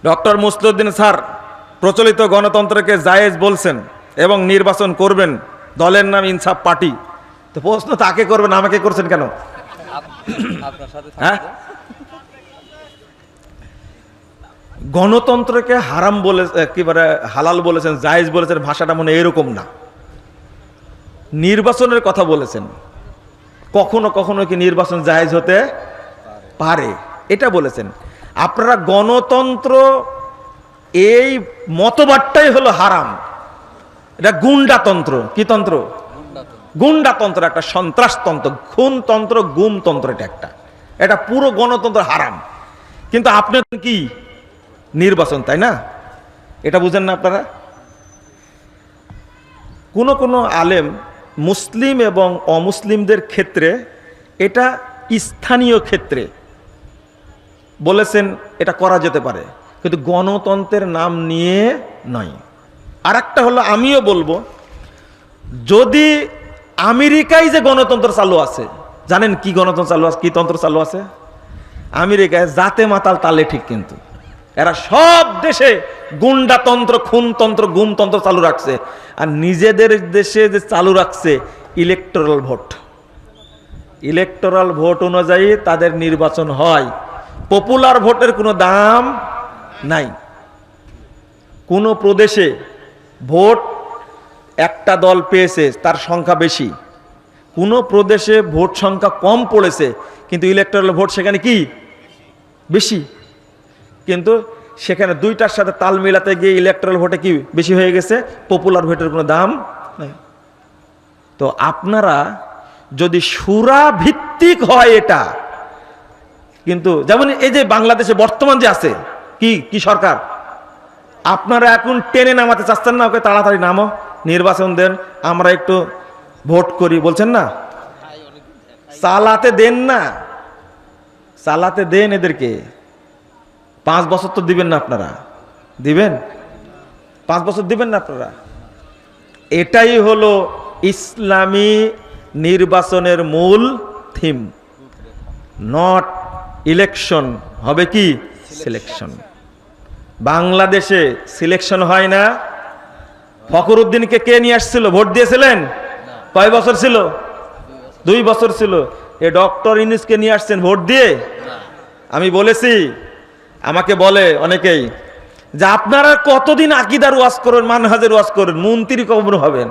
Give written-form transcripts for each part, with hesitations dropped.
Doctor Musliuddin sir প্রচলিত গণতন্ত্রকে জায়েজ বলছেন এবং নির্বাচন করবেন, দলের নাম ইনসাফ পার্টি। তো প্রশ্ন তাকে করবেন, আমাকে করছেন কেন? হ্যাঁ, গণতন্ত্রকে হারাম বলে একেবারে হালাল বলেছেন, জায়েজ বলেছেন, ভাষাটা মনে এরকম না। নির্বাচনের কথা বলেছেন, কখনো কখনো কি নির্বাচন জায়েজ হতে পারে এটা বলেছেন। আপনারা গণতন্ত্র এই মতবাদটাই হলো হারাম, এটা গুন্ডাতন্ত্র। কি তন্ত্র? গুন্ডাতন্ত্র, একটা সন্ত্রাসতন্ত্র, খুনতন্ত্র, গুমতন্ত্র। এটা পুরো গণতন্ত্র হারাম। কিন্তু আপনি কি নির্বাচন, তাই না? এটা বুঝেন না আপনারা? কোন আলেম মুসলিম এবং অমুসলিমদের ক্ষেত্রে এটা স্থানীয় ক্ষেত্রে বলেছেন এটা করা যেতে পারে, কিন্তু গণতন্ত্রের নাম নিয়ে নয়। আর একটা হলো, আমিও বলবো, যদি আমেরিকায় যে গণতন্ত্র চালু আছে, জানেন কি গণতন্ত্র চালু আছে, কি তন্ত্র চালু আছে? আমেরিকায় জাতে মাতাল তালে ঠিক, কিন্তু এরা সব দেশে গুন্ডাতন্ত্র, খুনতন্ত্র, গুমতন্ত্র চালু রাখছে। আর নিজেদের দেশে যে চালু রাখছে ইলেকটোরাল ভোট। ইলেকটোরাল ভোট অনুযায়ী তাদের নির্বাচন হয়। পপুলার ভোটের কোনো দাম নাই। কোন প্রদেশে ভোট একটা দল পেয়েছে, তার সংখ্যা বেশি। কোন প্রদেশে ভোট সংখ্যা কম পড়েছে, কিন্তু ইলেকটোরাল ভোট সেখানে কি বেশি। কিন্তু সেখানে দুইটার সাথে তাল মিলাতে গিয়ে ইলেকটোরাল ভোটে কি বেশি হয়ে গেছে, পপুলার ভোটের কোনো দাম নাই। তো আপনারা যদি সুরা ভিত্তিক হয় এটা, কিন্তু যেমন এই যে বাংলাদেশে বর্তমান যে আছে কি সরকার, আপনারা এখন টেনে নামাতে চাচ্ছেন না, ওকে তাড়াতাড়ি নামো, নির্বাচন দেন, আমরা একটু ভোট করি বলছেন না? চালাতে দেন না, চালাতে দেন এদেরকে। 5 বছর তো দিবেন না আপনারা, দিবেন 5 বছর দিবেন না আপনারা। এটাই হলো ইসলামী নির্বাচনের মূল থিম। নট ইলেকশন, হবে কি সিলেকশন। বাংলাদেশে সিলেকশন হয় না। ফখরুদ্দিনকে কে নিয়ে আসছিল, ভোট দিয়েছিলেন? কয় বছর ছিল? 2 বছর ছিল। এ ডক্টর ইউনূসকে নিয়ে আসছেন ভোট দিয়ে? আমি বলেছি, আমাকে বলে অনেকেই যে আপনারা কতদিন আকীদার ওয়াজ করেন, মানহাজের ওয়াজ করেন, মন্ত্রী কখন হবেন?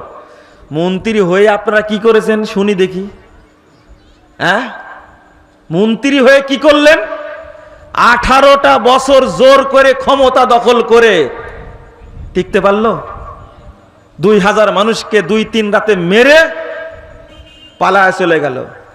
মন্ত্রী হয়ে আপনারা কি করেছেন শুনি দেখি। হ্যাঁ, মন্ত্রী হয়ে কি করলেন? 18টা বছর জোর করে ক্ষমতা দখল করে টিকতে পারলো? 2000 মানুষকে 2-3 রাতে মেরে পালায় চলে গেল।